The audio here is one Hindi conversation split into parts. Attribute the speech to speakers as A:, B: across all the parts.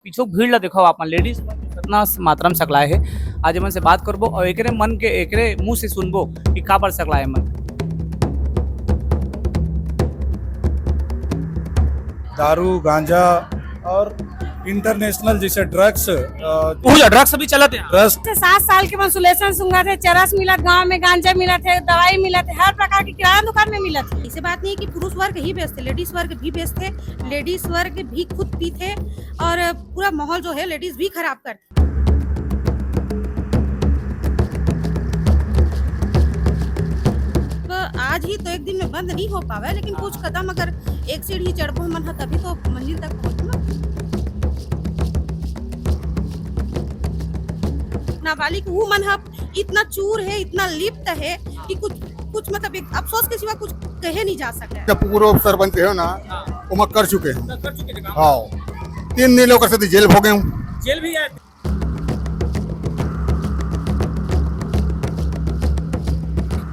A: पीछे भीड़ ला देखो आप लेडीज कितना मात्रा में सकलाए है। आज मन से बात करबो और एकरे मन के एकरे मुंह से सुनबो कि का पर सकलाए मन।
B: दारू गांजा और इंटरनेशनल जैसे ड्रग्स
A: ड्रग्स अभी चलते हैं।
B: ड्रग्स
C: 7 साल के मंसुलेशन सुंगा थे, चरस मिला गांव में, गांजा मिला थे, दवाई मिला थे, हर प्रकार की किराना दुकान में मिला थे।
D: ऐसी बात नहीं कि पुरुष वर्ग ही बेचते, लेडीज वर्ग भी बेचते, लेडीज वर्ग भी खुद पीते और पूरा माहौल जो है लेडीज भी खराब करते। तो आज ही तो एक दिन में बंद नहीं हो पावे, लेकिन कुछ कदम अगर एक सीढ़ी चढ़बो मन है तभी तो मंजिल तक पहुंचो ना। नाबालिग वो मन है इतना चूर है, इतना लिप्त है कि कुछ मतलब एक अफसोस के सिवा कुछ कहे नहीं जा सकता।
E: जब पूर्व सरपंच है ना वो कर चुके हैं। हाँ 3 दिन लोग से जेल हो गए हूँ।
A: जेल भी है।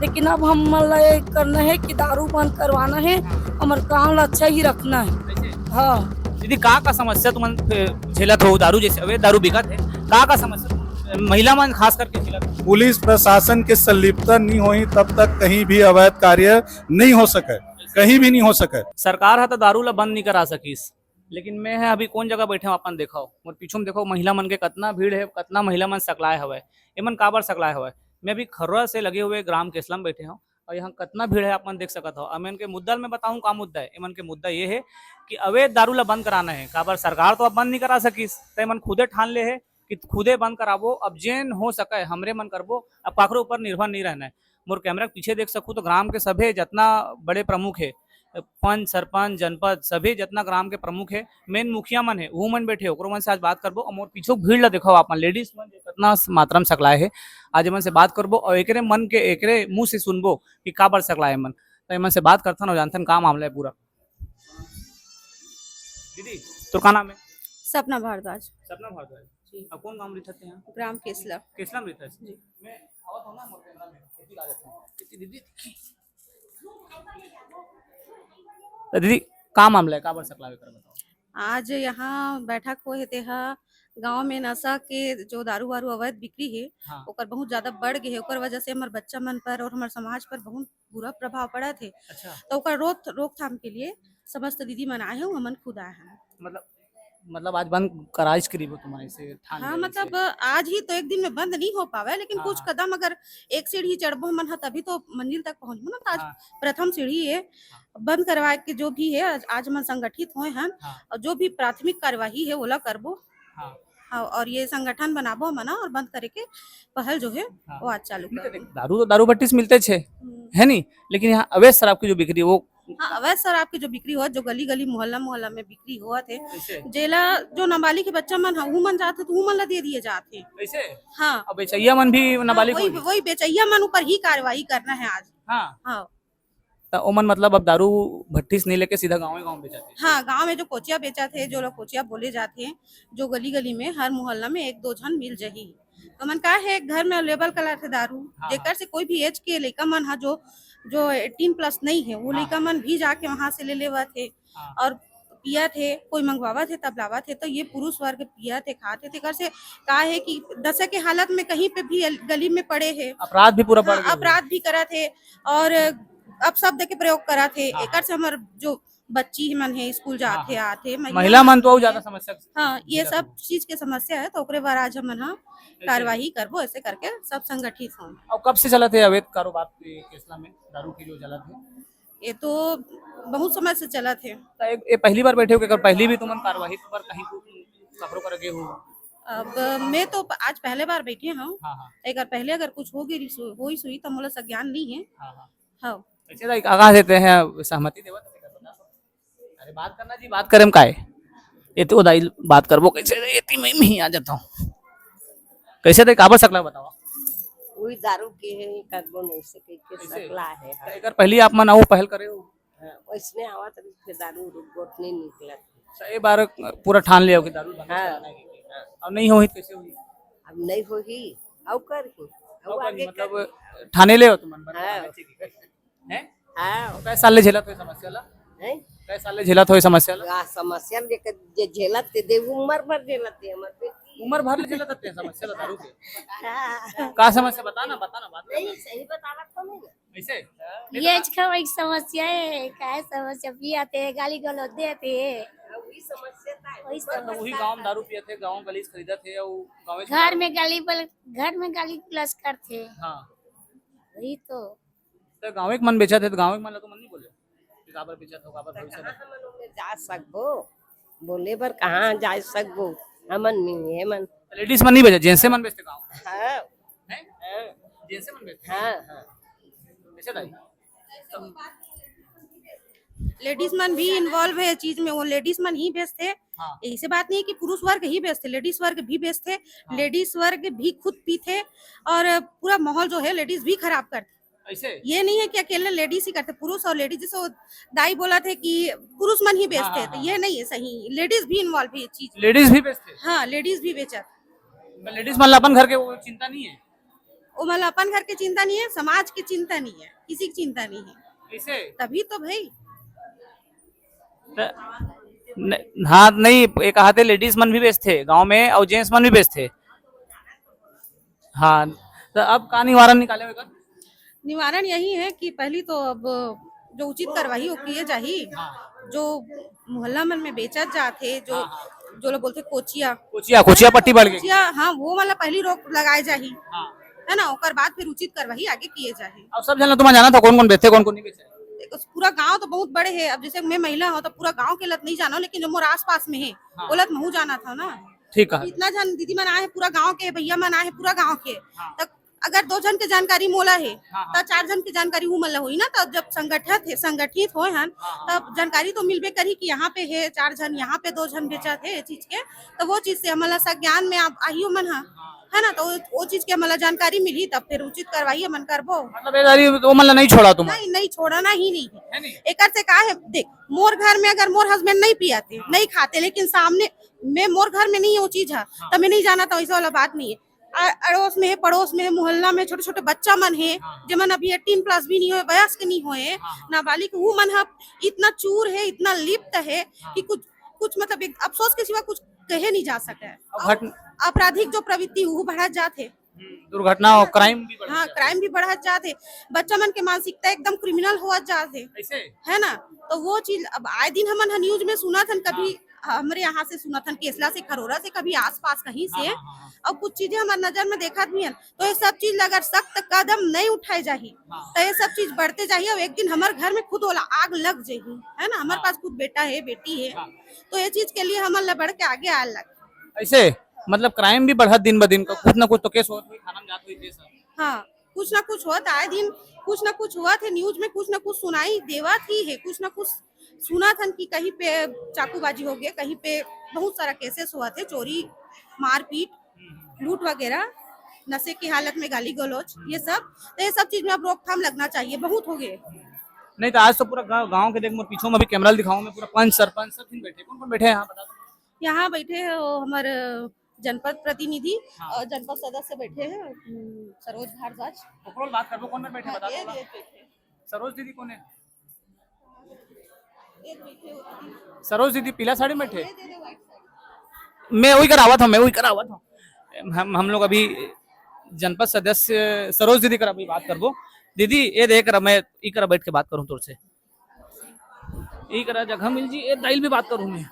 C: लेकिन अब हम ये करना है कि दारू बंद करवाना है, हमारे गाँव अच्छा ही रखना है। हाँ
A: दीदी का समस्या तुम झेलत हो? दारू जैसे अवैध दारू बिकत है, का समस्या महिला मन खास करके झेलत?
B: पुलिस प्रशासन के संलिप्तता नहीं हुई तब तक कहीं भी अवैध कार्य नहीं हो सके, कहीं भी नहीं हो सके।
A: सरकार है तो दारू ला बंद नहीं करा सकीस, लेकिन मैं है अभी कौन जगह बैठे अपन देखो और पीछे में देखो महिला मन के कितना भीड़ है, कितना महिला मन सकलाए हवे। एमन काबर सकलाए हवे? मैं अभी खर्रा से लगे हुए ग्राम केसला में बैठे हूँ और यहाँ कितना भीड़ है अपन देख सकता हो। अब मैं इनके मुद्दा में बताऊँ का मुद्दा है। एमन के मुद्दा ये है कि अवैध दारू ला बंद कराना है। काबर सरकार तो अब बंद नहीं करा सकीस, तो एमन खुदे ठान ले है कि खुदे बंद कराबो। अब जेन हो सके हमरे मन करबो, अब काकरो ऊपर निर्भर नहीं रहना है। मोर कैमरा के पीछे देख सकूँ तो ग्राम के सभी जितना बड़े प्रमुख है, पंच सरपंच जनपद सभी जितना ग्राम के प्रमुख है, मेन मुखिया मन है वो मन बैठे ओकरो मन से आज बात करबो। और मोर पीछे भीड़ ला देखो आप लेडीज मन कितना मात्रा में सकलाए है। आज मन से बात करबो और एकरे मन के एकरे मुंह से सुनबो कि का बर सकलाए मन। तो मन से बात करथन और जानथन का मामला है पूरा। दीदी तो का नाम है?
D: सपना भारद्वाज,
A: सपना भारद्वाज जी। अब कौन गांव रहते हैं?
D: ग्राम केसला।
A: केसला में रहता है जी। मैं आवत हूं ना मोर कैमरा में खेती ला देता हूं। दीदी तो दीदी का मामला है, का बर सकलावे कर बताओ।
D: आज यहाँ बैठक हुए थे गांव में नशा के जो दारू वारू अवैध बिक्री है
A: हाँ।
D: ओकर बहुत ज्यादा बढ़ गए है। ओकर वजह से हमारे बच्चा मन पर और हमारे समाज पर बहुत बुरा प्रभाव पड़ा थे।
A: अच्छा।
D: तो ओकर रोकथाम के लिए समस्त दीदी मन आए हैं, हमन खुद आए हैं।
A: मतलब आज बंद कराइश करीब तुम्हारे से ठान
D: हाँ
A: ले
D: मतलब आज ही तो एक दिन में बंद नहीं हो पावे, लेकिन कुछ
A: हाँ।
D: कदम अगर एक सीढ़ी चढ़बो मन है तभी तो मंजिल तक पहुंचबो ना। तो आज
A: हाँ।
D: प्रथम सीढ़ी है बंद करवा के जो भी है आज हम संगठित हुए हैं
A: हाँ।
D: और जो भी प्राथमिक कार्यवाही है वो करबो।
A: हाँ।
D: हाँ, और ये संगठन बनाबो मना और बंद करे के पहल जो है
A: हाँ।
D: वो आज चालू कर।
A: दारू तो दारू भट्टी से मिलते छे है नहीं, लेकिन यहाँ अवैध शराब की जो बिक्री है वो
D: हाँ अवैध शराब की जो बिक्री हुआ, जो गली गली मोहल्ला मोहल्ला में बिक्री हुआ थे,
A: कैसे?
D: जेला जो नाबालिग के बच्चा मन है वो मन जाते तो वो मन ला दे दिए जाते।
A: कैसे?
D: हाँ
A: अब बेचैया मन भी नाबालिग
D: हाँ, वही बेचैया मन ऊपर ही कार्रवाई करना है आज।
A: हाँ।
D: हाँ
A: तो ओमन मतलब अब दारू भट्टी से नहीं लेके सीधा गाँव गाँव बेचाते हैं।
D: हाँ गांव में जो कोचिया बेचा थे, जो लोग कोचिया बोले जाते हैं, जो गली गली में हर मोहल्ला में 1-2 जन मिल जाही। तो मन का है घर में अवेलेबल कला थे दारू,
A: हाँ।
D: जेकर से कोई भी एज के लड़का मन है जो 18+ नहीं है वो
A: हाँ।
D: लड़का मन भी जाके वहां से ले लेवा थे।
A: हाँ।
D: और पिया थे, कोई मंगवावा थे तब लावा थे। तो ये पुरुष वर्ग पिया थे, खाते थे। कर से कहा है कि नशे के हालत में कहीं पे भी गली में पड़े है,
A: अपराध भी पूरा बढ़ गया।
D: अपराध भी करा थे और अपशब्द के प्रयोग करा थे।
A: हाँ।
D: एकर से हमारे जो बच्ची मन है स्कूल जाते आते
A: महिला मन तो ज्यादा समस्या।
D: हाँ ये सब चीज के समस्या है। तो ओकरे बार आज हम कार्यवाही करबो, ऐसे करके सब संगठित हों।
A: अब कब से चला थे अवैध कारोबार केसला में दारू की जो चला थे?
D: ये तो बहुत समय से चला थे।
A: तो ये पहली बार बैठे हो कि पहली भी तुमन कार्यवाही पर कहीं कपड़ों कर गए हो?
D: अब मैं तो आज पहले बार बैठी हूँ।
A: हाँ हाँ।
D: एक बार पहले अगर कुछ होगी हुई सुई तो मोला ज्ञान नहीं है।
A: हाँ हाँ।
D: हाँ
A: ऐसे तो आगाह देते हैं सहमति देवत। अरे बात करना जी, बात करें का है ये तो दाई बात करबो कैसे एती में ही आ जाता हूँ। कैसे तो काबर सकला बताओ।
F: वही दारू के है कदबो नहीं से के सकला है।
A: तो एकर पहली आप मन आओ पहल करे हो?
F: वैसने आवत रही दारू गोट नहीं निकला।
A: एक बार पूरा ठान लिया कि दारू बंद कराना है। अब नहीं हो कैसे होगी?
F: अब नहीं होगी अब कर ही अब आगे
A: मतलब ठाने ले हो तुम
F: हाँ।
A: हैं?
F: हाँ
A: कैसे साल ले झेला तो समस्या ला?
F: हैं
A: कई साल ले झेलत हो ये समस्या ला?
F: आ समस्या लेकर जे झेलत ते दे उम्र भर झेलत ते हमर बेटी।
A: उम्र भर ले झेलत रहते हैं समस्या ला दारू के?
F: हाँ।
A: का समस्या बताना बताना बात
F: नहीं सही बताना तो नहीं ना।
A: ऐसे
G: ये एक समस्या है, क्या समस्या पियाते गाली गलौज देते
F: वही समस्या था।
G: वही
A: मतलब वही गांव में दारू पिए थे, गांव गलीज खरीदा थे और गांव
G: घर में गाली प्लस करते
A: हाँ
G: वही तो
A: गाँव एक मन बेचा थे तो गाँव एक मन ला तो मन नहीं बोले कि काबर बेचा था काबर भविष्य में।
F: हमन ओमे जा सकबो बोले बर कहाँ जा सकबो हमन में मन।
A: लेडीज मन नहीं बेचे, जेंट्स मन बेचते गाँव
F: हाँ
A: हैं, जेंट्स मन बेचते
F: हाँ हाँ
A: बेचे दाई।
D: लेडीज मन भी इन्वॉल्व है चीज में, वो लेडीज मन ही बेचते।
A: हाँ।
D: ऐसी बात नहीं है कि पुरुष वर्ग ही बेचते, लेडीज वर्ग भी बेचते। लेडीज वर्ग भी खुद पीते और पूरा माहौल जो है लेडीज भी खराब करते।
A: ऐसे
D: ये नहीं है कि अकेले लेडीज ही करते, पुरुष और लेडीज, जैसे वो दाई बोला थे कि पुरुष मन ही बेचते हैं, तो ये नहीं है सही, लेडीज भी इन्वॉल्व है ये चीज।
A: लेडीज भी बेचते?
D: हाँ लेडीज भी बेचा।
A: लेडीज मन ला अपन घर के वो चिंता नहीं है?
D: वो मतलब अपन घर की चिंता नहीं है, समाज की चिंता नहीं है, किसी की चिंता नहीं है,
A: ऐसे
D: तभी तो भाई।
A: हाँ नहीं ये कहा थे लेडीज मन भी बेचते गांव में और जेंट्स मन भी बेचते। हाँ तो अब का निवारण निकाले हुए कर?
D: निवारण यही है कि पहली तो अब जो उचित कार्रवाई वो किए जाही। जो मोहल्ला मन में बेचा जाते, जो लोग बोलते कोचिया
A: कोचिया पट्टी बढ़ गई।
D: कोचिया, हाँ वो वाला पहली रोक लगाए जाही,
A: हाँ।
D: है ना, ओकर बाद फिर उचित कार्रवाई आगे किए जाही।
A: अब सब जन तुम्हें जाना था कौन कौन बेचते कौन कौन नहीं बेचे?
D: देखो पूरा गांव तो बहुत बड़े है, अब जैसे मैं महिला हूँ तो पूरा गांव के लत नहीं जाना, लेकिन जो मोर आस पास में है वो लत महू जाना था ना।
A: ठीक है।
D: इतना जन दीदी मन आए पूरा गांव के, भैया मन आए पूरा गांव के, तब अगर 2 जन के जानकारी मोला है तो 4 जन की जानकारी वो मतलब हुई ना। तब जब संगठित होए हन तब जानकारी तो मिलबे करी कि यहाँ पे है 4 जन, यहाँ पे 2 जन बेचा थे ये चीज के, तो वो चीज से हमारा ज्ञान में आप आइयो मन है ना, तो वो चीज के हमारा जानकारी मिली तब फिर उचित कार्रवाई मन करबो।
A: मतलब ये दारी वो मतलब नहीं छोड़ा तुम?
D: नहीं छोड़ना ही नहीं है। एकर से का है, देख मोर घर में अगर मोर हस्बैंड नहीं पियाते नहीं खाते, लेकिन सामने में मोर घर में नहीं है वो चीज है, तब मैं नहीं जाना था, वैसा वाला बात नहीं है। अड़ोस में है, पड़ोस में है, मोहल्ला में छोटे छोटे बच्चा मन है जमन अभी 18+ भी नहीं हुए, वयस्क नहीं हुए, नाबालिग, वो मन इतना चूर है, इतना लिप्त है कि कुछ मतलब एक अफसोस के सिवा कुछ कहे नहीं जा सकता है। आपराधिक जो प्रवृत्ति वो बढ़ा जाते,
A: दुर्घटना और क्राइम भी बढ़
D: हाँ क्राइम भी बढ़ा जाते, बच्चा मन के मानसिकता एकदम क्रिमिनल हुआ जाते, है ना। तो वो चीज अब आए दिन हमन न्यूज में सुना था, कभी हमारे यहाँ से सुना था केसला से, खरोरा से, कभी आसपास कहीं से, और कुछ चीजें हमारे नजर में देखा भी है। तो ये सब चीज अगर सख्त कदम नहीं उठाए जाही तो ये सब चीज बढ़ते जाही, और एक दिन हमारे घर में खुद वाला आग लग जाही, है ना। हमारे पास खुद बेटा है बेटी है, तो ये चीज के लिए हमारे बढ़ के आगे आए लग।
A: ऐसे मतलब क्राइम भी बढ़त दिन ब दिन का, कुछ ना कुछ तो केस होत हुई, थाना में जात हुई केस।
D: हाँ कुछ ना कुछ हुआ, आए दिन कुछ ना कुछ हुआ थे, न्यूज में कुछ ना कुछ सुनाई देवा थी है, कुछ ना कुछ सुना था कि कहीं पे चाकूबाजी हो गया, कहीं पे बहुत सारा केसेस हुआ थे, चोरी मारपीट लूट वगैरह, नशे की हालत में गाली गलौज, ये सब। तो ये सब चीज में अब रोकथाम लगना चाहिए, बहुत हो गए।
A: नहीं तो आज तो पूरा गांव के देख मोर पीछे में अभी कैमरा दिखाऊं मैं, पूरा पंच सरपंच सब दिन बैठे, कौन कौन बैठे हैं यहाँ बता दो?
D: यहाँ बैठे हैं वो हमारे जनपद प्रतिनिधि और जनपद सदस्य बैठे हैं, सरोज भारद्वाज।
A: ओकरोल बात करबो, कौन बैठे बता दो? सरोज दीदी कौन है? सरोज दीदी पीला साड़ी में बैठे, मैं वही करावत हूँ। हम लोग अभी जनपद सदस्य सरोज दीदी कर अभी बात करबो। दीदी ये देख रहा मैं ई कर बैठ के बात करूँ तुझसे, ई कर जगह मिल जी, ये दाइल भी बात करूँ मैं,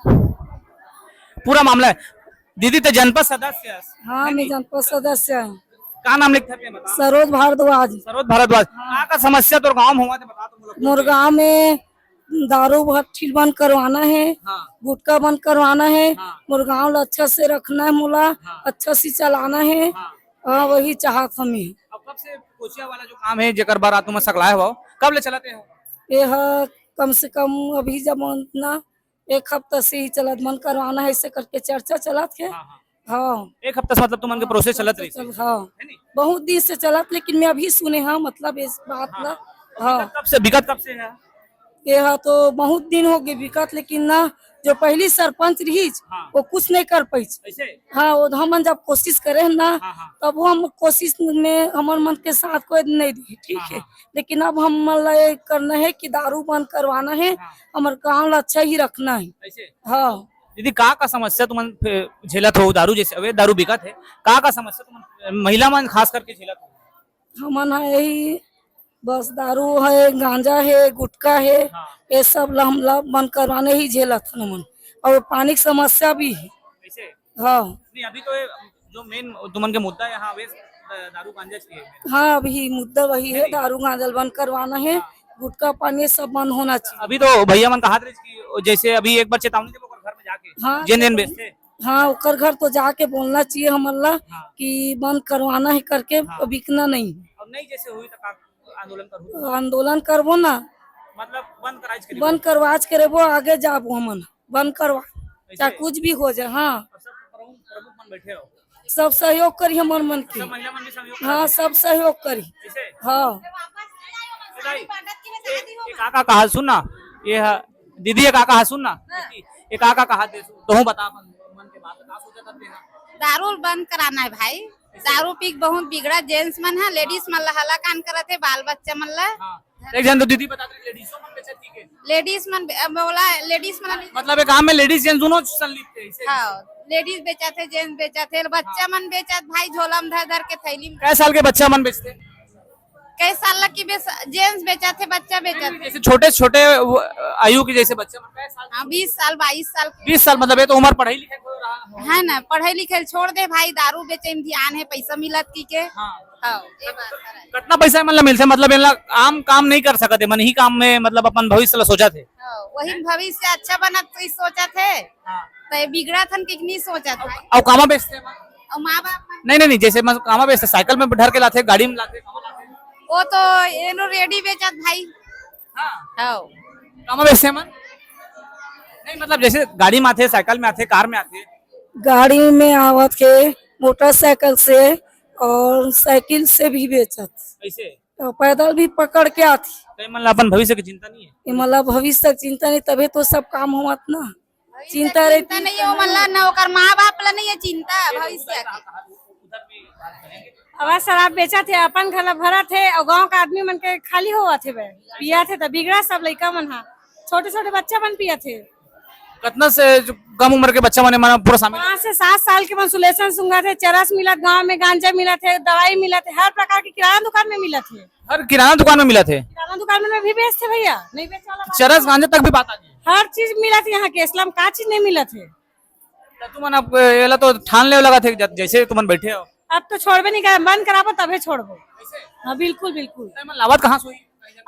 A: पूरा मामला है। दीदी तो जनपद सदस्य?
C: हाँ मैं जनपद सदस्य हूँ।
A: का नाम लिखते हैं?
C: सरोज भारद्वाज।
A: सरोज भारद्वाज, का समस्या तो गाँव में हुआ था बता दो।
C: मोर गाँव में दारू भट्टी बंद करवाना है, गुटखा बंद करवाना है, मोर गाँव ला अच्छा से रखना है, मोला अच्छा से चलाना है, हाँ वही चाहत हमें।
A: अब कब से कोचिया वाला जो काम है जेकर बार तुम सकलाए हो, कब ले चलाते हो?
C: यह कम से कम अभी जब ना 1 हफ्ता से ही चलत, मन करवाना है ऐसे करके चर्चा चलत है। हाँ
A: 1 हफ्ता से मतलब तुम के प्रोसेस चलत रही?
C: हाँ बहुत दिन से चलत, लेकिन मैं अभी सुने हाँ मतलब इस बात ला। हाँ
A: कब से विगत कब से है?
C: यह तो बहुत दिन हो गए विकत, लेकिन ना जो पहली सरपंच रही
A: हाँ।
C: वो कुछ नहीं कर पाई।
A: ऐसे
C: हाँ वो हम जब कोशिश करे ना
A: हाँ, हाँ।
C: तब वो हम कोशिश में हमारे मन के साथ कोई नहीं दी, ठीक
A: हाँ,
C: है।
A: हाँ।
C: लेकिन अब हम ये करना है कि दारू बंद करवाना है,
A: हाँ।
C: हमारे गाँव ला अच्छा ही रखना है।
A: ऐसे
C: हाँ
A: दीदी का समस्या तुमन झेलत हो दारू जैसे अवैध दारू बिकत है का समस्या तुमन महिला मन खास करके झेलत हो?
C: हमारा यही बस दारू है, गांजा है, गुटखा है,
A: हाँ।
C: ये सब ला हम ला बंद करवाने ही झेला था मन। और पानी की समस्या भी है।
A: ऐसे
C: हाँ
A: नहीं अभी तो ये जो मेन तुमन के मुद्दा यहाँ अवैध दारू गांजा चाहिए।
C: हाँ अभी मुद्दा वही है, दारू गांजा बंद करवाना है, गुटखा पानी सब बंद होना चाहिए।
A: अभी तो भैया मन कहा कि जैसे अभी एक बार चेतावनी दे घर में जाके
C: हाँ
A: जिन दिन बेचते
C: हाँ ओकर घर तो जाके बोलना चाहिए हमारा
A: हाँ।
C: कि बंद करवाना है करके,
A: हाँ।
C: बिकना नहीं।
A: अब नहीं जैसे हुई तो आंदोलन करूँ
C: आंदोलन करबो ना,
A: मतलब बंद कराइज करी
C: बंद करवाज करे वो आगे जाबो हमन, बंद करवा चाहे कुछ भी हो जाए। हाँ
A: और सब प्रमुख मन बैठे हो
C: सब सहयोग करी हमार मन की।
A: सब महिला मन भी सहयोग
C: हाँ सब सहयोग करी।
A: ऐसे
C: हाँ
A: एक काका कहा सुन ना ये दीदी एक काका सुन ना एक काका कहा दे तो बता अपन मन के बात का सोचा करते हैं।
H: दारू बंद कराना है भाई, दारू पी के बहुत बिगड़ा जेंट्स मन है, लेडीज मन ला हला कान करत है, बाल बच्चा मन ला।
A: हाँ। एक जन तो दीदी बता रही लेडीजों मन बेचत थी के
H: लेडीज मन बोला लेडीज मन
A: मतलब एक काम में लेडीज जेंट्स दोनों संलिप्त है इसे
H: हाँ लेडीज बेचा थे, जेंट्स बेचा थे, बच्चा मन बेचत भाई झोला में धर धर के थैली में।
A: कै साल के बच्चा मन बेचते हैं?
H: कई साल की जेंट्स बेचा थे, बच्चा बेचा थे।
A: जैसे छोटे छोटे आयु के जैसे बच्चे मन कै साल?
H: हाँ 20 साल 22 साल
A: 20 साल मतलब ये तो उम्र पढ़ाई लिखाई हो रहा
H: है ना, पढ़े लिखे छोड़ दे भाई, दारू बेचे में ध्यान है, पैसा मिलत की के।
A: हाँ।
H: हाँ ये बात है।
A: कितना पैसा मतलब मिलते मतलब इनला आम काम नहीं कर सकते मन ही काम में मतलब अपन भविष्य ला सोचा थे।
H: हाँ, वही भविष्य अच्छा बनत तो सोचा थे, तो ये बिगड़ा थन कितनी सोचा था।
A: और कामा बेचते हैं
H: और माँ बाप
A: नहीं जैसे कामा बेचते साइकिल में धर के लाते गाड़ी में लाते
H: वो तो एनो रेडी बेचत भाई। हाँ
A: कामा बेचते हैं मन नहीं मतलब जैसे गाड़ी में आते साइकिल में आते कार में आते
C: गाड़ी में आवत के मोटरसाइकिल से और साइकिल से भी बेचत,
A: ऐसे
C: तो पैदल भी पकड़ के आती।
A: तो मन अपन भविष्य की चिंता नहीं है।
C: ये मतलब भविष्य की चिंता नहीं, तभी तो सब काम होत ना। चिंता रहती
H: नहीं हो मतलब ना ओकर माँ बाप ला नहीं है चिंता भविष्य की।
I: अब शराब बेचा थे, अपन घर भरा थे और गांव का आदमी मन के खाली हुआ थे पिया थे, तो बिगड़ा सब लड़का मन हा, छोटे छोटे बच्चा मन पिया थे।
A: कितना से जो कम उम्र के बच्चा मन माना पूरा शामिल
I: 5 से 7 साल के मंसुलेशन सुंगा थे, चरस मिला गांव में, गांजा मिला थे, दवाई मिला थे, हर प्रकार की किराना दुकान में मिला थे।
A: हर किराना दुकान में मिला थे,
I: किराना दुकान में भी बेचते भैया, नहीं बेच वाला बात।
A: चरस गांजा तक भी बात आ गई।
I: हर चीज मिला थे यहाँ के, इस्लाम का चीज नहीं मिला थे।
A: तुमन अब ये तो ठान ले लगा थे जैसे तुमन बैठे हो
I: अब तो छोड़बे नहीं कर, बंद कराबो तबे छोड़बो। हाँ बिल्कुल बिल्कुल।
A: लावत कहाँ से हुई?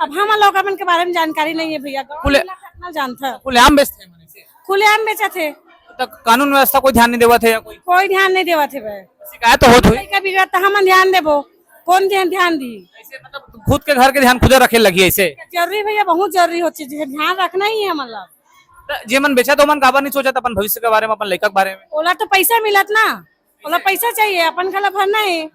I: अब हम लोग मन के बारे में जानकारी नहीं है भैया,
A: खुले-
I: अपना जानता है।
A: खुलेआम बेचते हैं मन ऐसे।
I: खुलेआम बेचा थे,
A: तो कानून व्यवस्था कोई ध्यान नहीं देवा थे या
I: कोई ध्यान नहीं देवा थे भाई।
A: शिकायत तो होत हुई
I: लड़का बिगड़ा तो हम ध्यान देबो, कौन ध्यान दी?
A: ऐसे मतलब खुद के घर के ध्यान खुद रखे लगी ऐसे
I: जरूरी भैया, बहुत जरूरी होती है, ध्यान रखना ही है मतलब।
A: जे मन बेचा तो मन काबर नहीं सोचा था अपन भविष्य के बारे में अपन लड़का के बारे में।
I: ओला तो पैसा मिलत ना, ओला पैसा चाहिए, अपन घर ला भरना है,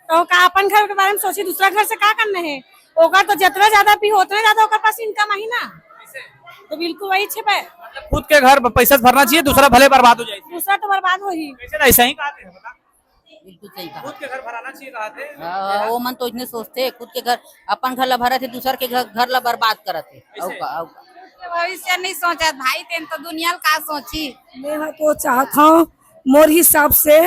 I: तो का अपन घर के बारे में सोची, दूसरा घर से का करना है? ओकर तो जितना ज्यादा पी उतना ज्यादा ओकर पास इनकम आई ना, तो बिल्कुल वही छे पे।
A: खुद के घर पैसा भरना चाहिए, दूसरा भले बर्बाद हो जाए।
I: दूसरा तो बर्बाद हो ही।
A: ऐसा ही कहा थे बता?
J: बिल्कुल सही कहा।
A: खुद के घर भराना चाहिए कहा थे।
J: वो मन तो इतने सोचते खुद के घर, अपन घर ला भरा थे, दूसर के घर ला बर्बाद करत थे।
H: भविष्य नहीं सोचा भाई, तेन तो दुनिया का सोची।
C: मैं तो चाहता हूँ मोर हिसाब से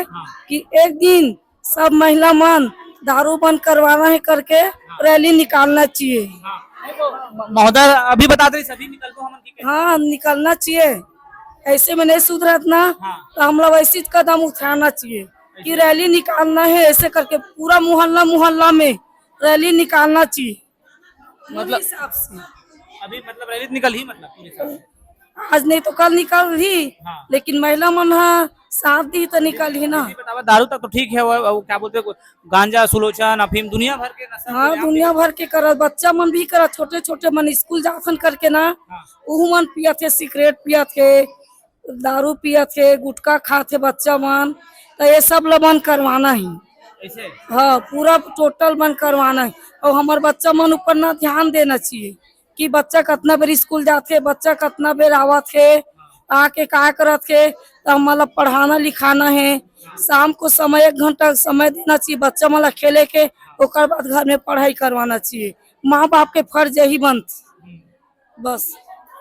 C: कि एक दिन सब महिला मन दारू बंद करवाना है करके रैली निकालना चाहिए।
A: महोदय अभी बता दे सभी निकल को हम ठीक है।
C: हाँ निकलना चाहिए, ऐसे में नहीं सुधरत ना, तो हम लोग ऐसी कदम उठाना चाहिए कि रैली निकालना है, ऐसे करके पूरा मोहल्ला में रैली निकालना चाहिए।
A: मतलब
C: हिसाब से
A: अभी मतलब रैली निकल ही मतलब पूरे साल।
C: आज नहीं तो कल निकल ही,
A: हाँ।
C: लेकिन महिला मन हाँ साथ दी तो निकल ही ना।
A: बतावा दारू तक तो ठीक है, वो क्या बोलते हैं गांजा सुलोचन अफीम दुनिया भर के नशा
C: हाँ दुनिया भर के करत, बच्चा मन भी करत, छोटे छोटे मन स्कूल जाथन करके ना, वो मन पिया थे, सिगरेट पिया थे, दारू पिया थे, गुटखा खाते बच्चा मन, तो ये सब ला बंद करवाना है।
A: ऐसे
C: हाँ पूरा टोटल बंद करवाना है, और हमारे बच्चा मन ऊपर ना ध्यान देना चाहिए कि बच्चा कितना बेर स्कूल जाते, बच्चा कितना बेर आवत है, आके का करत के तो मतलब पढ़ाना लिखाना है। शाम को समय 1 घंटा समय देना चाहिए बच्चा मतलब खेले के, ओकर बाद घर में पढ़ाई करवाना चाहिए। माँ बाप के फर्ज यही बनती बस।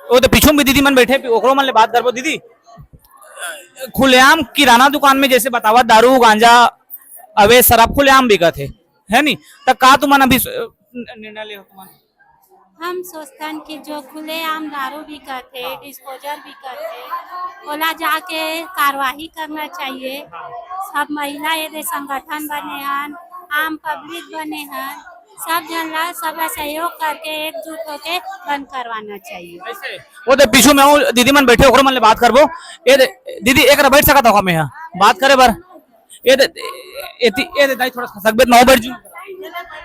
A: वो तो पीछू भी दीदी मन बैठे ओकरो मन ले बात करबो। दीदी खुलेआम किराना दुकान में जैसे बतावा दारू गांजा अवैध शराब खुलेआम बिकत है नी, तब का तुमन अभी निर्णय ले हो तुमन?
G: हम सोचतन कि जो खुलेआम दारू भी करते डिस्पोजल भी करते ओला जाके कार्यवाही करना चाहिए। सब महिला ये संगठन बने हन, आम पब्लिक बने हन, सब जन ला सब सहयोग करके एकजुट होके बंद करवाना चाहिए।
A: वो तो पीछू में हूँ दीदी मन बैठे ओकरो मन ले बात करबो। ये दीदी एक बैठ सकत हो मैं यहाँ बात करे बर? ये दाई थोड़ा सकबे ना बैठ जू,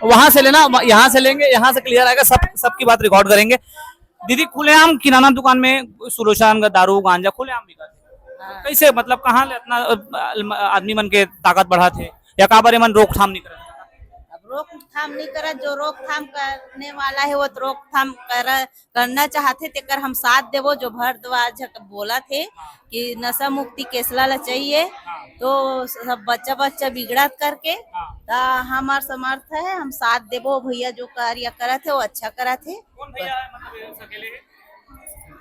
A: वहां से लेना यहाँ से लेंगे, यहाँ से क्लियर आएगा, सबकी बात रिकॉर्ड करेंगे। दीदी खुलेआम किराना दुकान में सुलोचान दारू गांजा खुलेआम बिका थे, कैसे मतलब कहाँ ले इतना आदमी मन के ताकत बढ़ा थे या का बारे मन रोकथाम नहीं करे?
J: अब रोकथाम नहीं करा, जो रोकथाम करने वाला है वो तो रोकथाम करना चाहते तेकर हम साथ देवो। जो भरद्वाज बोला थे कि नशा मुक्ति केसला ला चाहिए, तो सब बच्चा बिगड़त करके ता हमार समर्थ है, हम साथ देवो। भैया जो कार्य करा थे वो अच्छा करा थे।
A: कौन भैया मतलब अकेले है?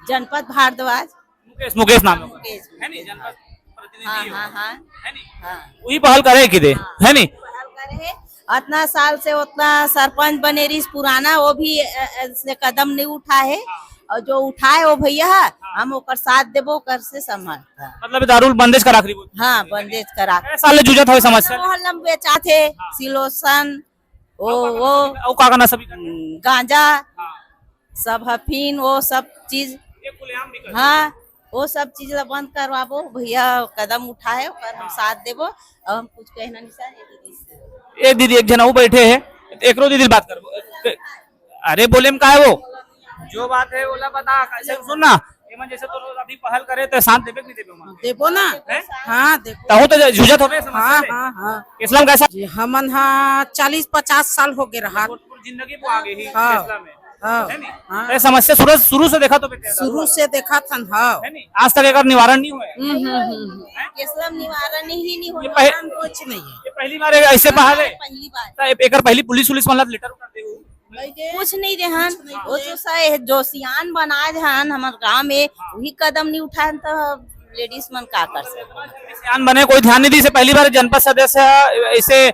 J: जनपद भारद्वाज
A: मुकेश नाम है नी, जनपद प्रतिनिधि है नी, वही पहल करे कि दे है नी।
J: इतना साल से उतना सरपंच बने रही पुराना, वो भी ऐसे कदम नहीं उठा है, और जो उठाए वो भैया हम ओकर साथ देबो कर से समर्थ।
A: मतलब दारू बंदेज करा करी?
J: हाँ बंदेज करा।
A: साल जूझत हो समस्या
J: मोहल्ला में बेचा थे सिलोसन, वो
A: का गाना सभी
J: गांजा सब हफीन वो सब चीज, हाँ वो सब चीज बंद करवाबो। भैया कदम उठाए और हम साथ देबो। और हम कुछ कहना नहीं सर
A: ए दीदी एक जना वो बैठे है, एक रो दीदी बात कर। अरे बोले में का है वो जो बात है बोला बता कैसे सुन ना। एमन जैसे तो अभी पहल करे तो शांत देबे नहीं देबे?
J: देबो ना। हाँ देबो।
A: तहो तो जूझत होबे समस्या ले।
J: हाँ
A: इस्लाम कैसा
J: हमन हाँ 40-50 साल हो गए रहा
A: जिंदगी को आगे ही
J: हाँ।
A: इस्लाम में
J: हाँ।
A: है नी। ये समस्या शुरू से देखा तो
J: शुरू से देखा था। हाँ
A: है नी, आज तक एक निवारण नहीं हुआ है।
J: इस्लाम निवारण ही नहीं
A: ये
J: हुआ, कुछ नहीं है।
A: ये पहली बार ऐसे पहल है?
J: पहली बार
A: एक पहली पुलिस मतलब लेटर उठा दे
J: कुछ नहीं देहन। वो तो सही जो सियान बनाए हन हमारे गांव में वही कदम नहीं उठाए तो लेडीज मन का कर सकते।
A: सियान बने कोई ध्यान नहीं दी से पहली बार जनपद सदस्य ऐसे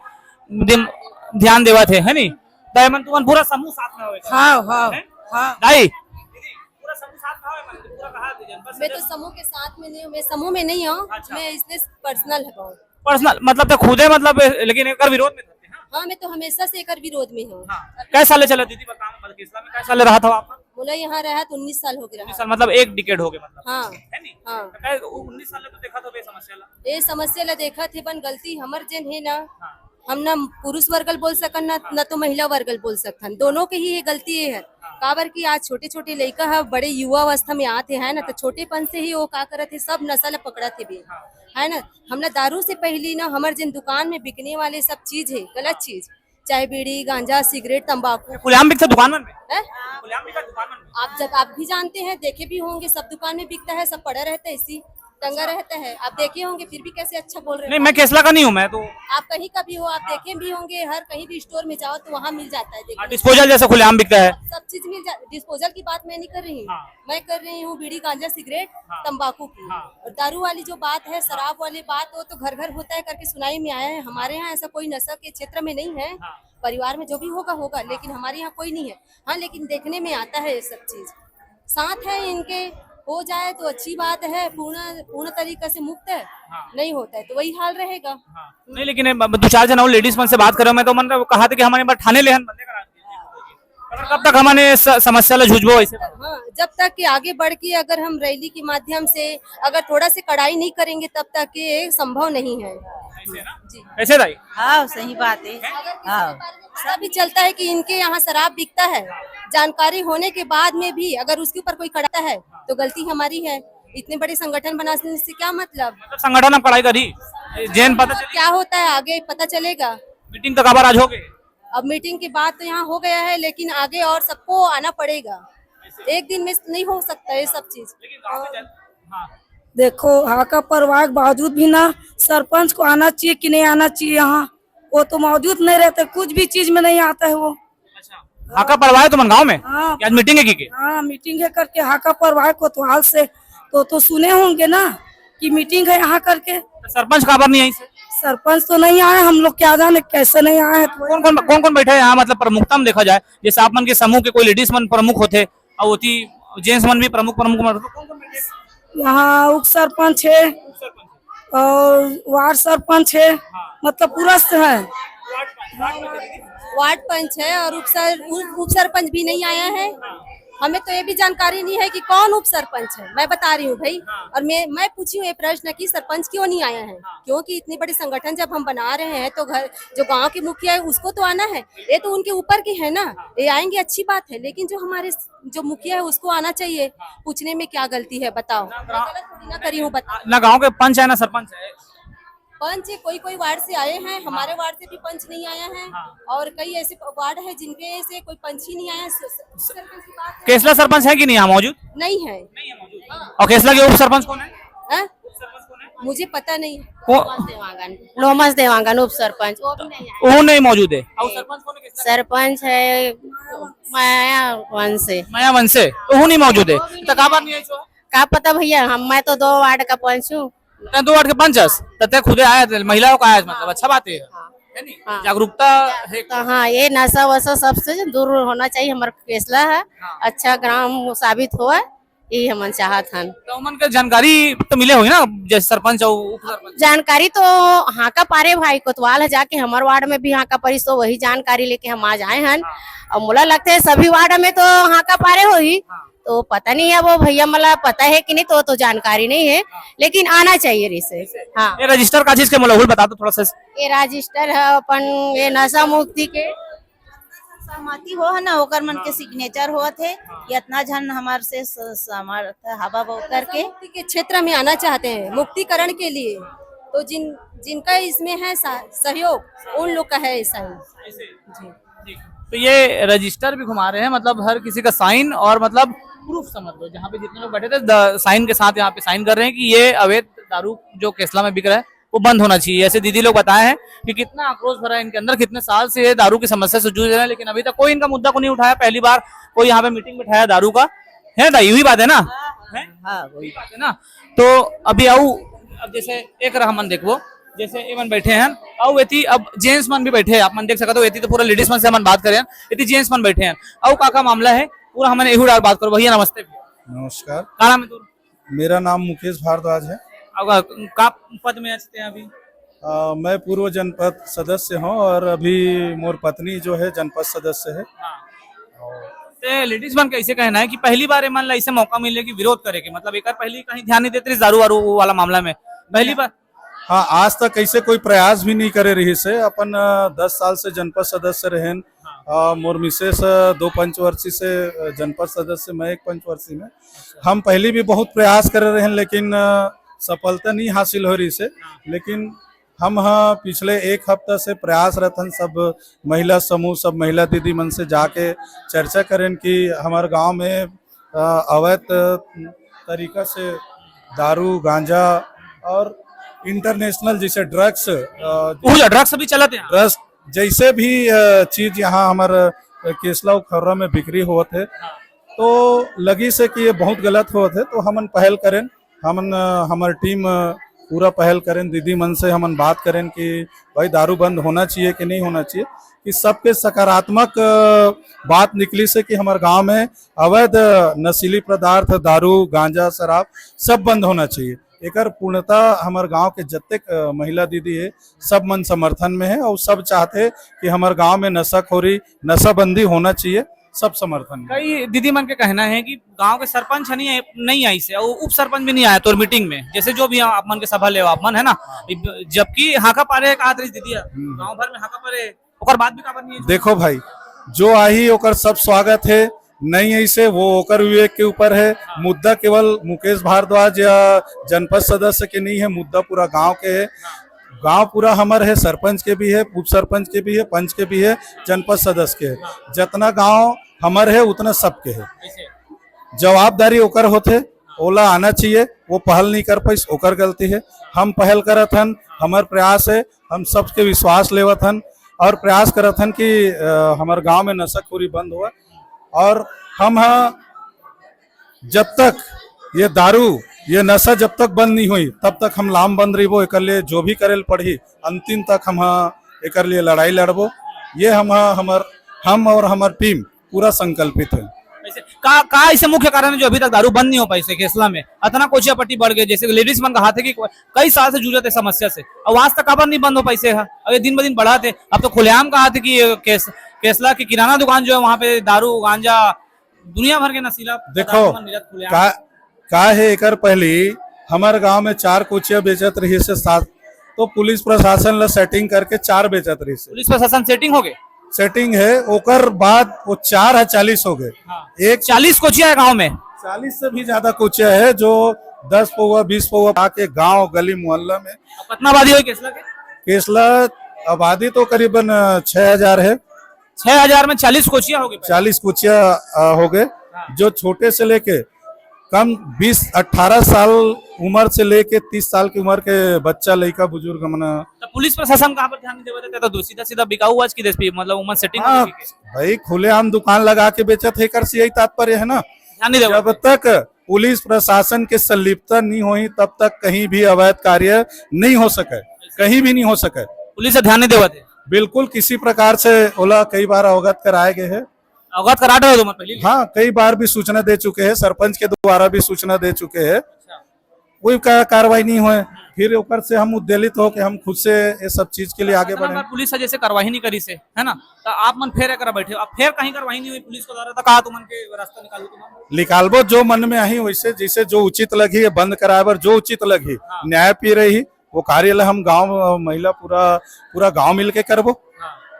A: ध्यान देवा थे है नी। दाईमन तुमन पूरा समूह साथ में होवे।
J: हाँ हाँ हाँ
A: दाई पूरा समूह साथ में होवे, पूरा कहा जनपद
I: मैं तो समूह के साथ में नहीं हूँ, मैं समूह में नहीं हूँ। मैं इसलिए पर्सनल है बहुत।
A: पर्सनल मतलब तो खुदे मतलब लेकिन एक विरोध में थे।
I: हाँ मैं तो हमेशा से एकर विरोध में हूँ।
A: कैसे साल चला दीदी काम मतलब इस्लाम में कैसे साल रहा था आपका?
I: बोला यहाँ रहा तो 19 साल हो गया।
A: 19 साल मतलब एक डिकेड हो गया मतलब
I: हाँ
A: है नी।
I: हाँ
A: 19 साल तो देखा तो बे समस्या ला
I: ये समस्या ला देखा थे बन गलती हमर जन है ना। हम ना पुरुष वर्गल बोल सकन ना तो महिला वर्गल बोल सकन, दोनों के ही ये गलती है। काबर की आज छोटे छोटे लड़का है बड़े युवा अवस्था में आते हैं ना, तो छोटेपन से ही वो का करत है सब नशा ला पकड़ा थे भी है ना। हमने दारू से पहली ना हमारे जिन दुकान में बिकने वाले सब चीज है गलत चीज, चाहे बीड़ी गांजा सिगरेट तंबाकू
A: खुलेआम बिकता दुकान में
I: है?
A: खुलेआम बिकता दुकान में।
I: आप जब आप भी जानते हैं देखे भी होंगे सब दुकान में बिकता है, सब पड़ा रहता है इसी टंगा रहता है। आप देखे होंगे फिर भी कैसे अच्छा बोल रहे
A: नहीं मैं केसला का नहीं हूँ, मैं तो
I: आप कहीं का भी हो आप देखे भी होंगे, हर कहीं भी स्टोर में जाओ तो वहाँ मिल जाता है। देखिए
A: डिस्पोजल जैसे खुलेआम बिकता है
I: सब चीज मिल जाती। डिस्पोजल की बात मैं नहीं कर रही हूँ, मैं कर रही हूँ बीड़ी गांजा सिगरेट तंबाकू की। और दारू वाली जो बात है शराब वाली बात वो तो घर घर होता है करके सुनाई में आया है। हमारे यहाँ ऐसा कोई नशा के क्षेत्र में नहीं है, परिवार में जो भी होगा होगा, लेकिन हमारे यहाँ कोई नहीं है। हाँ लेकिन देखने में आता है ये सब चीज साथ है इनके हो जाए तो अच्छी बात है, पूर्ण तरीके से मुक्त है। नहीं होता है तो वही हाल रहेगा।
A: नहीं लेकिन 2-4 जना लेडीज मन से बात करो, मैं तो मन कहा था कि हमारे बार ठाणे लेहन बंदे करा दिए। कब तक हमारे समस्या ला जूझबो ऐसे?
I: हाँ जब तक कि आगे बढ़ के अगर हम रैली के माध्यम से अगर थोड़ा से कड़ाई नहीं करेंगे तब तक ये संभव नहीं है। जी
A: कैसे दाई?
J: हाँ सही बात है। हाँ
I: पता भी चलता है कि इनके यहाँ शराब बिकता है, जानकारी होने के बाद में भी अगर उसके ऊपर कोई कड़ाता है तो गलती हमारी है। इतने बड़े संगठन बनाने से क्या मतलब?
A: संगठन अब कड़ाई करी जैन पता चली
I: क्या होता है आगे पता चलेगा।
A: मीटिंग तक आबार आज हो गए।
I: अब मीटिंग की बात तो यहाँ हो गया है लेकिन आगे और सबको आना पड़ेगा, एक दिन में नहीं हो सकता ये सब चीज।
C: देखो हाका परवाह के बावजूद भी ना सरपंच को आना चाहिए कि नहीं आना चाहिए यहाँ, वो तो मौजूद नहीं रहते, कुछ भी चीज में नहीं आता है वो।
A: हाका पड़वाए तो गाँव में
C: हाँ
A: क्या आज मीटिंग है की?
C: हाँ मीटिंग है करके हाका परवाह कोतवाल से तो सुने होंगे ना कि मीटिंग है यहाँ करके।
A: सरपंच खबर नहीं आई से?
C: सरपंच तो नहीं आए, हम लोग क्या जाने कैसे नहीं आए हैं।
A: कौन कौन बैठे हैं यहाँ? मतलब प्रमुखता में देखा जाए, जैसे आप मन के समूह के कोई लेडीज मन प्रमुख होते और होती जेंट्स मन भी प्रमुख
C: यहाँ उप सरपंच है और वार्ड सरपंच है, मतलब पूरा है।
D: वार्ड पंच है और उप सरपंच भी नहीं आया है। हमें तो ये भी जानकारी नहीं है कि कौन उप सरपंच है, मैं बता रही हूँ भाई। और मैं पूछी हूँ ये प्रश्न कि सरपंच क्यों नहीं आया है, क्योंकि इतनी बड़ी संगठन जब हम बना रहे हैं तो घर जो गांव के मुखिया है उसको तो आना है, ये तो उनके ऊपर के है ना, ये आएंगे अच्छी बात है, लेकिन जो हमारे जो मुखिया है उसको आना चाहिए। पूछने में क्या गलती है बताओ, मैं गलत थोड़ी ना करी हूँ बता।
A: ना गाँव के पंच है ना सरपंच है।
D: पंच कोई वार्ड से आए हैं, हमारे वार्ड से भी पंच नहीं आया है और कई ऐसे वार्ड है जिनके से कोई पंच ही नहीं आया है।
A: केसला सरपंच है कि नहीं यहाँ मौजूद?
D: नहीं है।
A: और केसला के उप सरपंच कौन है?
D: मुझे पता नहीं।
F: लोमस देवांगन उप सरपंच
A: वो नहीं मौजूद है।
F: सरपंच है मायावंश से।
A: मायावंश से वो नहीं मौजूद है तो का बात नहीं आई?
F: का पता भैया, मैं तो 2 वार्ड का पंच हूँ।
A: 2 वार्ड के पंच तब खुद आया महिलाओं का आया, मतलब अच्छा बात है। जागरूकता है।
F: तो हाँ, ये नशा वशा सबसे दूर होना चाहिए। हमारा फैसला है अच्छा ग्राम साबित हुआ, यही हम चाहत हन।
A: तो उमन के जानकारी तो मिले होगी ना, जैसे सरपंच और उप सरपंच?
F: जानकारी तो हाका पारे भाई कोतवाल है, जाके हमारे वार्ड में भी हाका पारी, तो वही जानकारी लेके हम आज आए हैं। और मुला लगता है सभी वार्ड में तो हाका पारे हो ही, तो पता नहीं है वो भैया मला पता है कि नहीं, तो जानकारी नहीं है, लेकिन आना चाहिए रिसे। हाँ,
A: ये रजिस्टर का चीज के मोला बता दो थोड़ा सा।
F: ये रजिस्टर है अपन ये नशा मुक्ति के
J: सहमति हो है ना, ओकर मन के सिग्नेचर हुआ थे, इतना झन हमार से हवा बो करके
D: के क्षेत्र में आना चाहते हैं मुक्तिकरण के लिए, तो जिनका इसमें है सहयोग उन लोग का है ऐसा ही।
A: तो ये रजिस्टर भी घुमा रहे हैं, मतलब हर किसी का साइन और मतलब प्रूफ समझ लो, जहाँ पे जितने लोग बैठे थे साइन के साथ यहाँ पे साइन कर रहे हैं कि ये अवैध दारू जो केसला में बिक रहा है वो बंद होना चाहिए। ऐसे दीदी लोग बताए हैं कि कितना आक्रोश भरा है इनके अंदर, कितने साल से ये दारू की समस्या से जूझ रहे हैं, लेकिन अभी तक कोई इनका मुद्दा को नहीं उठाया। पहली बार कोई यहाँ पे मीटिंग में उठाया दारू का, है ना? यही बात है ना? वही बात है ना? तो अभी आओ, अब जैसे एक रहा मन देखो, जैसे एमन बैठे हैं और एती अब जेंट्स मन भी बैठे हैं, आप मन देख सकते हो। एती तो पूरा लेडीज मन से हम बात करें, एती जेंट्स मन बैठे हैं और का मामला है पूरा हमने यही डाल बात करो। भैया नमस्ते।
B: नमस्कार।
A: का नाम है तू?
B: मेरा नाम मुकेश भारद्वाज है।
A: का पद में आते हैं अभी?
B: मैं पूर्व जनपद सदस्य हूँ और अभी मोर पत्नी जो है जनपद सदस्य है।
A: तो लेडीज मन का ऐसे कहना है कि पहली बार मान ला ऐसे मौका मिले कि विरोध करे के, मतलब एक पहली कहीं ध्यान नहीं देते दारू वारू वाला मामला में पहली बार।
B: हाँ, आज तक ऐसे कोई प्रयास भी नहीं करे रही से। अपन 10 साल से जनपद सदस्य रहे, मोर मिसेस 2 पंचवर्षीय से जनपद सदस्य, मैं 1 पंचवर्षीय में। हम पहले भी बहुत प्रयास कर रहे हैं लेकिन सफलता नहीं हासिल हो रही से। लेकिन हम पिछले 1 हफ्ता से प्रयासरत हैं, सब महिला समूह, सब महिला दीदी मन से जाके चर्चा करें कि हमारे गांव में अवैध तरीका से दारू गांजा और इंटरनेशनल जैसे ड्रग्स
A: भी चलाते हैं,
B: ड्रग्स जैसे भी चीज यहाँ हमारे केसला खर्रा में बिक्री हुआ थे, तो लगी से कि ये बहुत गलत हुआ थे। तो हमन पहल करें, हमन हमारी टीम पूरा पहल करें, दीदी मन से हमन बात करें कि भाई दारू बंद होना चाहिए कि नहीं होना चाहिए, कि सबके सकारात्मक बात निकली से कि हमारे गांव में अवैध नशीली पदार्थ, दारू गांजा शराब सब बंद होना चाहिए। एकर पूर्णता हमारे गांव के जत्तेक महिला दीदी है सब मन समर्थन में है और सब चाहते कि हमारे गांव में नशाखोरी नशाबंदी होना चाहिए, सब समर्थन में।
A: कई दीदी मन के कहना है कि गांव के सरपंच नहीं आई से और उप सरपंच भी नहीं आया तो मीटिंग में, जैसे जो भी आप मन के सभा ले आप मन है ना, जबकि हाका पारे कहा दीदी गाँव भर में हाका पारे ओकर बात भी काबर नहीं है।
B: देखो भाई, जो आई ओकर सब स्वागत है, नहीं ऐसे वो ओकर विवेक के ऊपर है। मुद्दा केवल मुकेश भारद्वाज या जनपद सदस्य के नहीं है, मुद्दा पूरा गांव के है। गांव पूरा हमारे है, सरपंच के भी है, उप सरपंच के भी है, पंच के भी है, जनपद सदस्य के है। जितना गांव हमारे है उतना सबके है। जवाबदारी ओकर होते ओला आना चाहिए, वो पहल नहीं कर पाई, ओकर गलती है। हम पहल करत हन, हमार प्रयास है, हम सबके विश्वास लेवत हन और प्रयास करत हन कि हमारे गांव में नशाखोरी बंद हुआ। और हम जब तक ये दारू ये नशा जब तक बंद नहीं हुई तब तक हम लाम बंद रही, एक लिए जो भी करे पड़ी अंतिम तक हम एक लिए लड़ाई लड़बो। ये हम और हमार टीम पूरा संकल्पित है।
A: का ऐसे मुख्य कारण है जो अभी तक दारू बंद नहीं हो पाई से केसला में इतना कोचिया पट्टी बढ़ गई, जैसे लेडीज मन कहा थे कि कई साल से जूझते समस्या से, और आज तक खबर नहीं बंद हो पाई से है, अब ये दिन ब दिन बढ़ा थे। अब तो खुलेआम कहा थे कि केसला की किराना दुकान जो है वहाँ पे दारू गांजा दुनिया भर के नशीला
B: देखो का है एकर पहली हमारे गांव में 4 कोचिया बेचत रही से 7, तो पुलिस प्रशासन ला सेटिंग करके 4 बेचत रही से।
A: पुलिस प्रशासन सेटिंग हो गए,
B: सेटिंग है, ओकर बाद वो 4 है 40 हो गए। एक
A: 40 कोचिया है गाँव में,
B: 40 से भी ज्यादा कोचिया है जो 10 पौवा 20 पौवा आके गांव गली मोहल्ला में।
A: कितना आबादी हुई केसला के?
B: केसला आबादी तो करीबन 6000 है।
A: 6000 में 40 कोचिया हो गए।
B: 40 कोचिया हो गए, जो छोटे से लेके कम 20-18 साल उम्र से लेके 30 साल की उम्र के बच्चा लड़का बुजुर्ग मना।
A: तो पुलिस प्रशासन कहाँ पर ध्यान नहीं देते, तो सीधा सीधा बिकाऊ आज की देश पे मतलब उम्र सेटिंग
B: भाई खुलेआम दुकान लगा के बेचत है, कर से यही तात्पर्य है ना।
A: ध्यान नहीं
B: जब तक पुलिस प्रशासन के संलिप्तता नहीं हुई तब तक कहीं भी अवैध कार्य नहीं हो सके, कहीं भी नहीं हो सके।
A: पुलिस से ध्यान नहीं देते
B: बिल्कुल किसी प्रकार से ओला कई बार अवगत कराए गए हैं।
A: अवगत करा रहे हो पहले?
B: हाँ, कई बार भी सूचना दे चुके हैं, सरपंच के द्वारा भी सूचना दे चुके हैं, कोई कार्रवाई नहीं हुए। फिर ऊपर से हम उद्वेलित हो कि हम खुद से ये सब चीज के लिए आगे बढ़े।
A: पुलिस से जैसे कार्रवाई नहीं करी से है ना, तो आप मन फेर कर बैठे, अब फेर कहीं कार्रवाई नहीं हुई पुलिस को द्वारा, तो कहा तुम के रास्ता निकालो, तुम
B: निकालबो जो मन में आई वैसे, जैसे जो उचित लगी बंद कराए जो उचित लगी न्याय पी रही वो कार्य हम गाँव महिला पूरा गाँव मिल के करबो।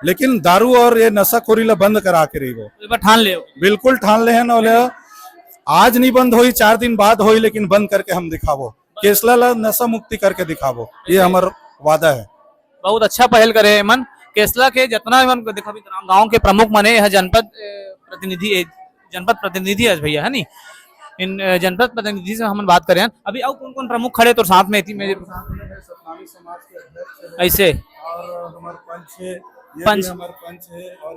B: लेकिन दारू और ये नशाखोरी ला बंद करा के रही वो
A: ठान ले, बिल्कुल
B: ठान ले है ना। आज नहीं बंद हुई, 4 दिन बाद हुई, लेकिन बंद करके हम दिखाबो, केसला ला नशा मुक्ति करके दिखाबो, ये हमारा वादा है।
A: बहुत अच्छा पहल करे मन केसला के जितना देखो अभी गाँव के प्रमुख मने है, जनपद प्रतिनिधि है भैया है नी, इन जनपद प्रतिनिधि से हम बात करें अभी। और कौन कौन प्रमुख खड़े तो साथ में थी मेरे ऐसे पंच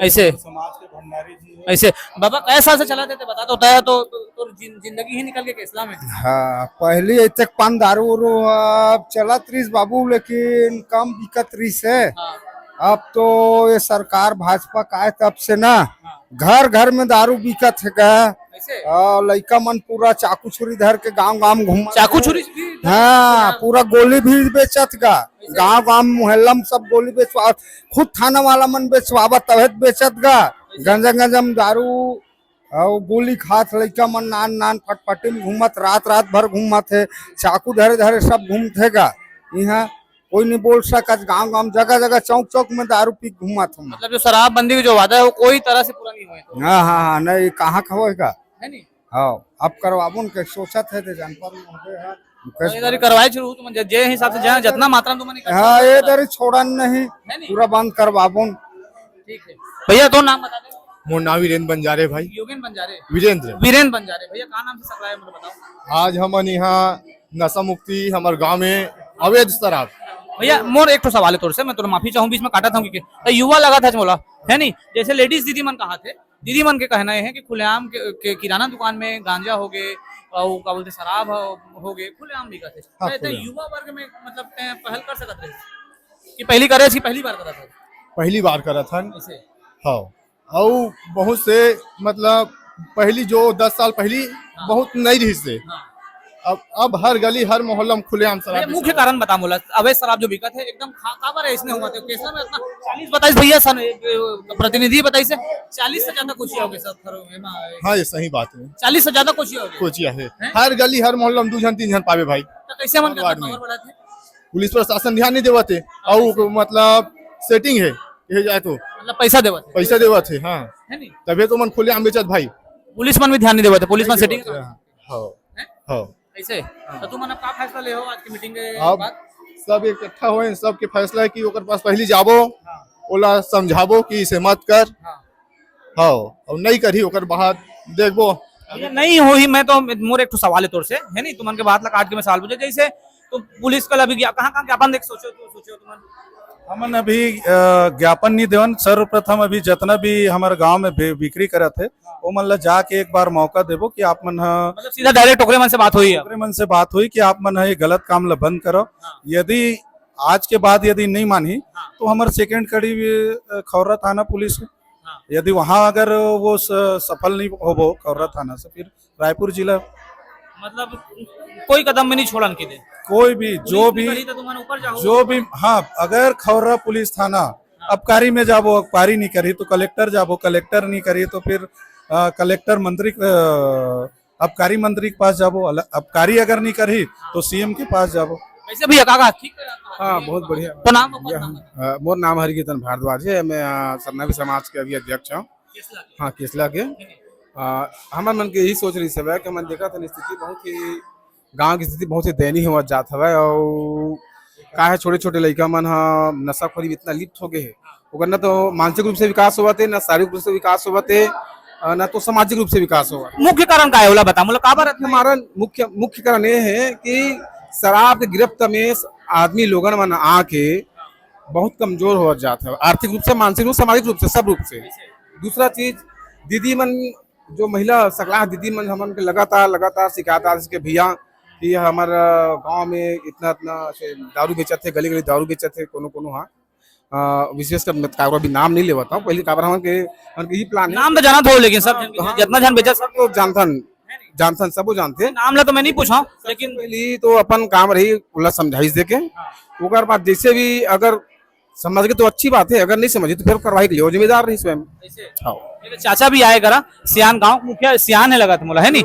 A: ऐसे
B: समाज के भंडारी जी
A: ऐसे बाबा कैसे साल से चला देते बता तो होता है, तो जिंदगी ही निकल के केसला में।
K: हाँ, पहले इतने पान दारू अब चलत रही बाबू, लेकिन कम बिकत रही है। अब तो ये सरकार भाजपा का है तब से ना घर घर में दारू बिकत है। लड़का मन पूरा चाकू छुरी धर के गांव गांव घूम,
A: चाकू छुरी
K: हाँ पूरा गोली भी बेचत गा, गांव गांव मोहल्ला में सब गोली बेचवा, खुद थाना वाला मन बेचवावा तबे बेचत गा। गंजम दारू और गोली खात लड़का मन नान फटफटी में घूमत, रात भर घूमत है, चाकू धरे धरे सब घूमते गा। यहाँ कोई नहीं बोल सकत, गांव गांव जगह जगह चौक चौक में दारू पी घूमत।
A: मतलब जो शराबबंदी का जो वादा है वो कोई तरह से पूरा नहीं हुआ।
K: हाँ नहीं, कहाँ खबेगा। हाँ, अब करवाबो के सोचत है जनपद
A: करवाए शुरू तो जे हिसाब से जितना मात्रा में तुमने
K: हाँ ये दरी छोड़ा नहीं, पूरा बंद करवाबो।
A: ठीक है भैया, तो नाम बता दे।
E: मोर नाम वीरेंद्र बंजारे भाई।
A: योगेन बंजारे?
E: वीरेंद्र
A: बंजारे भैया, कहाँ नाम से सप्लाई है मुझे बताओ।
E: आज हमन यहाँ नशा मुक्ति हमारे गांव में अवैध शराब।
A: भैया मोर एक तो सवाल है तोर से, मैं तुझे माफी चाहूँ बीच में काटा था क्योंकि तो युवा लगा था बोला है नहीं, जैसे लेडीज दीदी मन कहा थे, दीदी मन के कहना है कि खुलेआम के किराना दुकान में गांजा हो गए और क्या बोलते शराब हो गए, खुलेआम भी करते।
E: हाँ,
A: तो युवा वर्ग में मतलब पहल कर सकते रहे कि पहली करे थी, पहली बार करा था?
E: पहली बार करा था। हाँ, और बहुत से मतलब पहली जो 10 साल पहली बहुत नहीं रही से, अब हर गली हर मोहल्ला में खुलेआम शराब।
A: मुख्य कारण बता बोला अवैध शराब जो बिकत है एकदम खबर है इसने हुआ था केसला में इतना 40 भैया सन प्रतिनिधि बताई से 40 से ज्यादा कोचिया हो गए सब।
E: हाँ ये सही बात है,
A: 40 से ज्यादा कोचिया
E: है हर गली हर मोहल्ला में 2 जन 3 जन पावे भाई।
A: तो कैसे मन बढ़ाते?
E: पुलिस प्रशासन ध्यान नहीं देवते और मतलब सेटिंग है ये जाए तो
A: मतलब पैसा देवते
E: हाँ, तभी तो मन खुलेआम बेचत भाई।
A: पुलिस मन भी ध्यान नहीं देवते, पुलिस मन सेटिंग ऐसे। तो तुम का फैसला ले हो आज की मीटिंग के बाद?
E: सब इकट्ठा हुए, सबके फैसला है कि ओकर पास पहली जाबो, ओला समझाबो कि इसे मत कर। हाँ, और नहीं करी ओकर बाद देखबो
A: ये नहीं हुई। मैं तो मोर एक सवाल है तोर से है नहीं तुमन के बात ला काट के मैं सवाल पूछे जैसे तो पुलिस कल अभी गया कहाँ ज्ञापन देख सोचो तुमन
B: हमन अभी ज्ञापन नहीं देवन। सर्वप्रथम अभी जितना भी हमारे गांव में बिक्री करे थे वो मन ला जाके एक बार मौका देबो कि आप मन
A: मतलब सीधा डायरेक्ट ओकरे मन से बात हुई है।
B: ओकरे मन से बात हुई कि आप मन ये गलत काम ला बंद करो। यदि आज के बाद यदि नहीं मानी तो हमारे सेकंड कड़ी खौरा थाना पुलिस है। यदि वहां अगर वो सफल नहीं हो खौरा थाना से फिर रायपुर जिला
A: मतलब कोई कदम में नहीं छोड़न के दे
B: कोई भी जो भी
A: ऊपर जाओ
B: जो भी। हाँ अगर खौरा पुलिस थाना अबकारी में जाबो अबकारी नहीं करी तो कलेक्टर जाबो कलेक्टर नहीं करी तो फिर कलेक्टर मंत्री अबकारी मंत्री के पास जाबो अबकारी अगर नहीं करी तो सीएम के पास जाबो।
A: वैसे भी काका ठीक
L: हाँ बहुत बढ़िया।
A: तो नाम
L: मोर नाम हरिकीर्तन भारद्वाज है। मैं सरनावी समाज के अभी अध्यक्ष हूँ। हाँ केसला के। हमारे मन के यही सोच रही सब है कि मन देखा था स्थिति बहुत ही गांव की स्थिति बहुत ही दयनीय हो जात है और का है छोटे छोटे लड़का मन नशाखोरी इतना लिप्त हो गए है ओकर न तो मानसिक रूप से विकास हुआ थे न शारीरिक रूप से विकास हुआ थे न तो सामाजिक रूप से विकास हुआ।
A: मुख्य कारण का है बोला बता मतलब का
L: हमारा मुख्य कारण ये है कि शराब के गिरफ्त में आदमी लोगन मन आके बहुत कमजोर हो जाता है आर्थिक रूप से मानसिक रूप सामाजिक रूप से सब रूप से। दूसरा चीज दीदी मन जो महिला सकला दीदी मन हमन के लगातार शिकायत आ के भैया कि हमारे गांव में इतना दारू बेचत थे गली दारू बेचत थे कोनो हाँ विशेषकर काबरा भी नाम नहीं लेवता हूँ पहले काबरा हमन के यही प्लान है।
A: नाम तो जाना था लेकिन सब जितना जन बेचा सब
L: तो जानथन सबो जानते
A: नाम ला तो मैं नहीं पूछा
L: लेकिन पहली तो अपन काम रही उल्ला समझाइश देके ओकर बाद जैसे भी अगर समझ के तो अच्छी बात है अगर नहीं समझी तो फिर कार्रवाई के लिए जिम्मेदार रही स्वयं। हाँ
A: चाचा भी आए करा सियान गांव मुखिया सियान है लगा था मोला है नहीं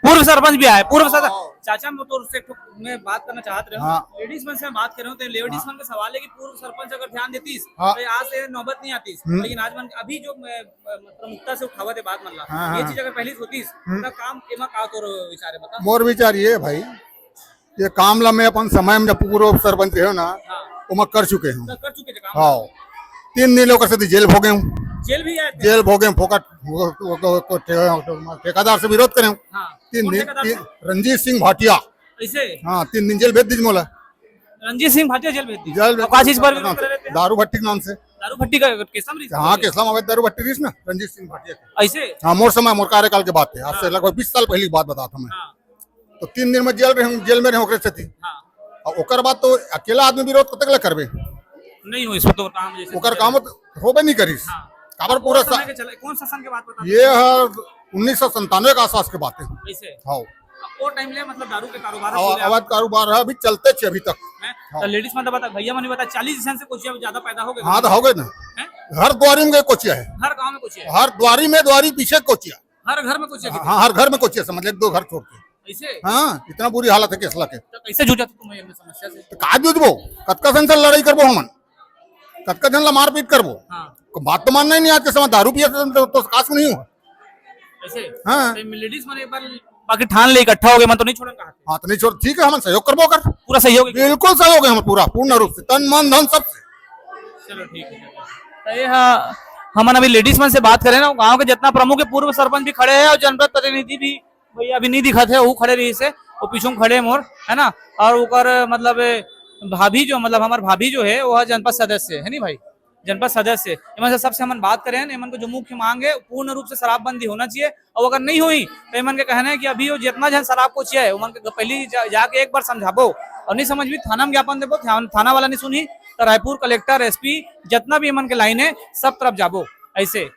A: पूर्व सरपंच भी आए पूर्व सरपंच चाचा मैं तो उससे मैं बात करना चाहत रहा हूँ लेडीज मन से बात कर रहा हूँ तो लेडीज मन का सवाल है कि पूर्व सरपंच अगर ध्यान देतीस तो आज से नौबत नहीं आतीस लेकिन आज मन अभी जो प्रमुखता से उठावत है बात मतलब ये चीज अगर पहले होतीस तो काम एमा का तोर विचार है बता।
K: मोर विचार ये भाई ये काम ला मैं अपन समय में पूर्व सरपंच है ना वो मैं कर चुके हूँ। हाँ 3 दिन लोग से जेल भोगे हूँ जेल भोगे फोकट ठेकेदार से विरोध करे 3 दिन रंजीत सिंह भाटिया हाँ 3 दिन जेल भेज दीजिए मोला।
A: रंजीत सिंह भाटिया जेल भेज दी
K: दारू भट्टी के नाम से
A: दारू भट्टी का केसम
K: हाँ केसला में दारू भट्टी रही ना रंजीत सिंह भाटिया
A: ऐसे
K: हाँ मोर कार्यकाल की बात है आज से लगभग 20 साल पहले की बात बताता मैं। तो 3 दिन में जेल में रहे स्थिति और बाद तो अकेला आदमी विरोध कतक करबे
A: नहीं हुई तो काम जैसे
K: ओकर काम होबे नहीं करिस काबर पूरा
A: कौन सा सन के बात बता
K: ये 1997 के आसपास के बात है।
A: ऐसे
K: हाँ
A: वो टाइम ले मतलब दारू के कारोबार
K: अवैध कारोबार है अभी चलते थे अभी तक।
A: तो लेडीज मतलब बता भैया मैंने बता 40 जन से कोचिया ज्यादा पैदा हो गए।
K: हाँ तो हो गए ना हर द्वारी में कोचिया है
A: हर गांव में कोचिया
K: हर द्वारी पीछे कोचिया
A: हर घर में कोचिया
K: हाँ हर घर में कोचिया समझ ले 2 घर छोड़ के
A: ऐसे
K: हाँ इतना बुरी हालत है केसला के।
A: तो कैसे जूझा तुम ये समस्या से
K: तो का जूझबो कतका जन से लड़ाई करबो हमन कतका जन ला मारपीट करबो बात तो मानना ही नहीं आज के समय दारू पिए तो काश नहीं हुआ
A: ऐसे।
K: हाँ
A: लेडीज मन एक बार बाकी ठान ले इकट्ठा हो गए मन तो नहीं छोड़ेंगे
K: हाँ तो नहीं छोड़ ठीक है हम सहयोग करबो कर
A: पूरा सहयोग
K: बिल्कुल सहयोग है हम पूर्ण रूप से तन मन धन सब से।
A: चलो ठीक है तो ये हम अभी लेडीज मन से बात करें ना गांव के जितना प्रमुख पूर्व सरपंच भी खड़े हैं और जनपद प्रतिनिधि भी भैया अभी नहीं दिखा थे वो खड़े रही से वो पीछू खड़े मोर है ना और ऊपर मतलब भाभी जो मतलब हमारे भाभी जो है वो जनपद सदस्य है नहीं भाई जनपद सदस्य इमन से सबसे हम बात करें इमन को जो मुख्य मांग है पूर्ण रूप से शराबबंदी होना चाहिए और अगर नहीं हुई तो इमन के कहना है कि अभी वो जितना जन शराब को चाहिए उमन के पहले जाके एक बार समझाबो और नहीं समझ भी थाना में ज्ञापन देबो थाना वाला नहीं सुनी तो रायपुर कलेक्टर एसपी जितना भी इमन के लाइन है सब तरफ जाबो ऐसे।